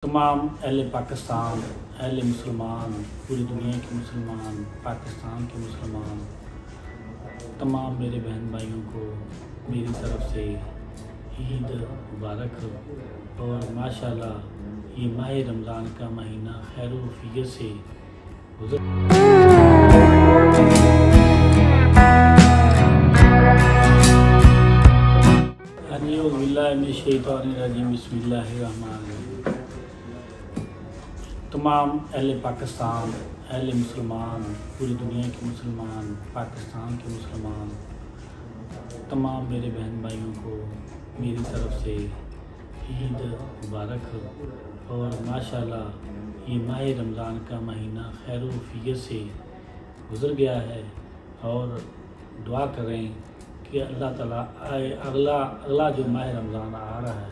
तमाम अहले पाकिस्तान, अहले मुसलमान, पूरी दुनिया के मुसलमान, पाकिस्तान के मुसलमान, तमाम मेरे बहन भाइयों को मेरी तरफ से ईद मुबारक हो। और माशाल्लाह ये माह रमज़ान का महीना खैर व आफियत से बिस्मिल्लाहिर्रहमानिर्रहीम। तमाम अहले पाकिस्तान, अहले मुसलमान, पूरी दुनिया के मुसलमान, पाकिस्तान के मुसलमान, तमाम मेरे बहन भाइयों को मेरी तरफ से ईद मुबारक हो। और माशाल्लाह ये माह रमज़ान का महीना खैर व आफियत से गुज़र गया है। और दुआ करें कि अल्लाह ताला अगला जो माह रमज़ान आ रहा है,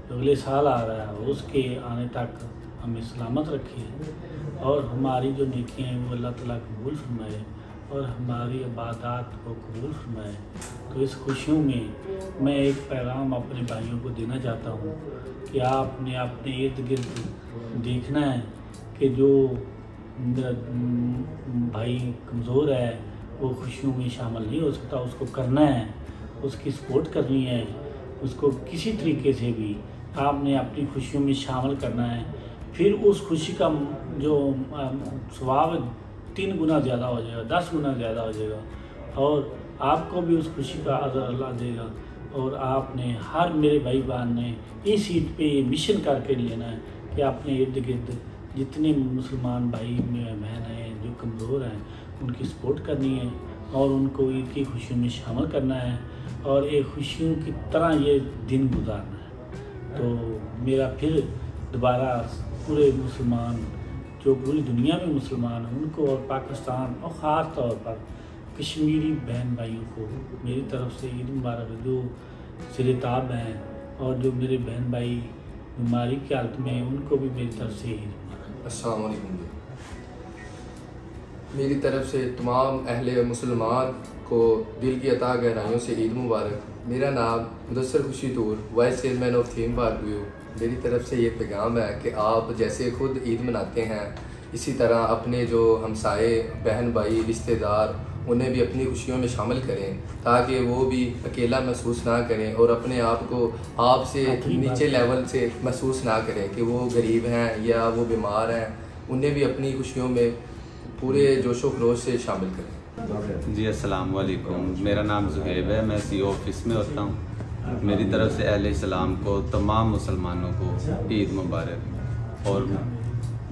जो अगले साल आ रहा है, उसके आने तक हमें सलामत रखे और हमारी जो नेकियां हैं वो अल्लाह ताला कबूल फरमाए और हमारी इबादत को कबूल फरमाए। तो इस खुशियों में मैं एक पैगाम अपने भाइयों को देना चाहता हूँ कि आपने अपने इर्द गिर्द देखना है कि जो भाई कमज़ोर है वो खुशियों में शामिल नहीं हो सकता, उसको करना है, उसकी सपोर्ट करनी है, उसको किसी तरीके से भी आपने अपनी खुशियों में शामिल करना है। फिर उस खुशी का जो सवाब 3 गुना ज़्यादा हो जाएगा, 10 गुना ज़्यादा हो जाएगा और आपको भी उस खुशी का अज़र अल्लाह देगा। और आपने हर मेरे भाई बहन ने इस ईद पे ये मिशन करके लेना है कि अपने इर्द गिर्द जितने मुसलमान भाई बहन हैं जो कमज़ोर हैं उनकी सपोर्ट करनी है और उनको ईद की खुशियों में शामिल करना है और एक खुशियों की तरह ये दिन गुजारना है। तो मेरा फिर दोबारा पूरे मुसलमान जो पूरी दुनिया में मुसलमान हैं उनको और पाकिस्तान और ख़ास तौर पर कश्मीरी बहन भाइयों को मेरी तरफ से ईद मुबारक। जो सिरताब हैं और जो मेरे बहन भाई बीमारी की हालत में हैं उनको भी मेरी तरफ से ईद मुबारक। अस्सलाम वालेकुम। मेरी तरफ से तमाम अहले मुसलमान को दिल की अता गहराइयों से ईद मुबारक। मेरा नाम मुदस्सर खुशी दूर, vice chairman of theme park view. मेरी तरफ से ये पैगाम है कि आप जैसे खुद ईद मनाते हैं इसी तरह अपने जो हमसाए बहन भाई रिश्तेदार उन्हें भी अपनी खुशियों में शामिल करें ताकि वो भी अकेला महसूस ना करें और अपने आप को आपसे नीचे लेवल से महसूस ना करें कि वो गरीब हैं या वो बीमार हैं। उन्हें भी अपनी खुशियों में पूरे जोशो खरोश से शामिल करें। जी अस्सलाम वालेकुम। मेरा नाम ज़ुहैब है, मैं CEO ऑफिस में होता हूँ। मेरी तरफ से अहले इस्लाम को तमाम मुसलमानों को ईद मुबारक। और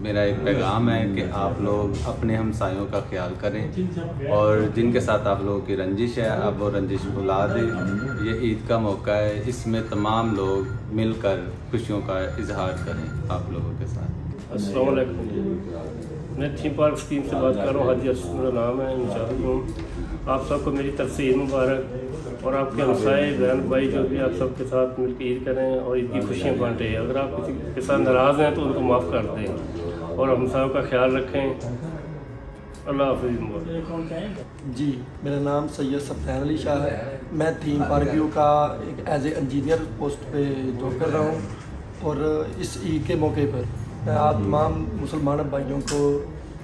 मेरा एक पैगाम है कि आप लोग अपने हमसायों का ख्याल करें और जिनके साथ आप लोगों की रंजिश है आप वो रंजिश भुला दें। ये ईद का मौका है, इसमें तमाम लोग मिलकर खुशियों का इजहार करें आप लोगों के साथ। अस्सलाम वालेकुम। मैं थीम पार्क टीम से बात कर रहा हूँ, हाजी असद मेरा नाम है। इंचार्ज हूँ। आप सबको मेरी तरफ से ईद मुबारक और आपके हमसाए बहन भाई जो भी आप सबके साथ मिलकर ईद करें और ईद की खुशियाँ बांटें। अगर आप किसी के साथ नाराज़ हैं तो उनको माफ़ कर दें और हमसायों का ख्याल रखें। अल्लाह हाफ़िज़। जी, मेरा नाम सैयद सफ़ैन अली शाह है। मैं थीम पार्क व्यू का एक एज ए इंजीनियर पोस्ट पे जॉब कर रहा हूँ और इस ईद के मौके पर मैं आप तमाम मुसलमान भाइयों को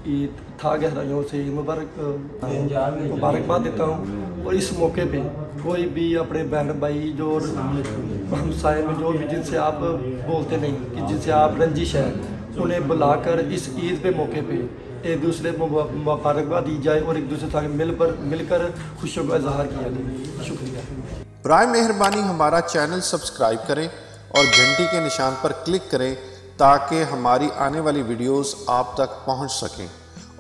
ईद था गहराइयों से मुबारकबाद देता हूँ। और इस मौके पे कोई भी अपने बहन भाई जो हमसाए में जो भी जिनसे आप बोलते नहीं कि जिनसे आप रंजिश है उन्हें बुलाकर इस ईद पे मौके पे एक दूसरे को मुबारकबाद दी जाए और एक दूसरे से मिलकर खुशियों का इजहार किया जाए। शुक्रिया। बराए मेहरबानी हमारा चैनल सब्सक्राइब करें और घंटी के निशान पर क्लिक करें ताकि हमारी आने वाली वीडियोस आप तक पहुंच सकें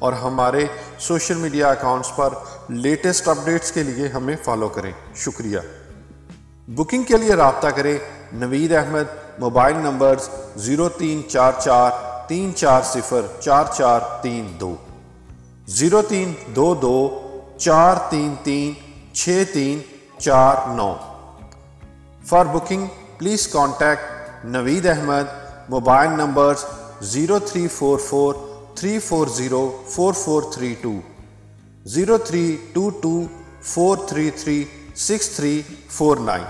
और हमारे सोशल मीडिया अकाउंट्स पर लेटेस्ट अपडेट्स के लिए हमें फॉलो करें। शुक्रिया। बुकिंग के लिए रब्ता करें Naveed Ahmed, mobile numbers 0344 340 4432, 0322 433 6349। For booking please contact Naveed Ahmed, mobile numbers 0344 340 4432, 0322 433 6349।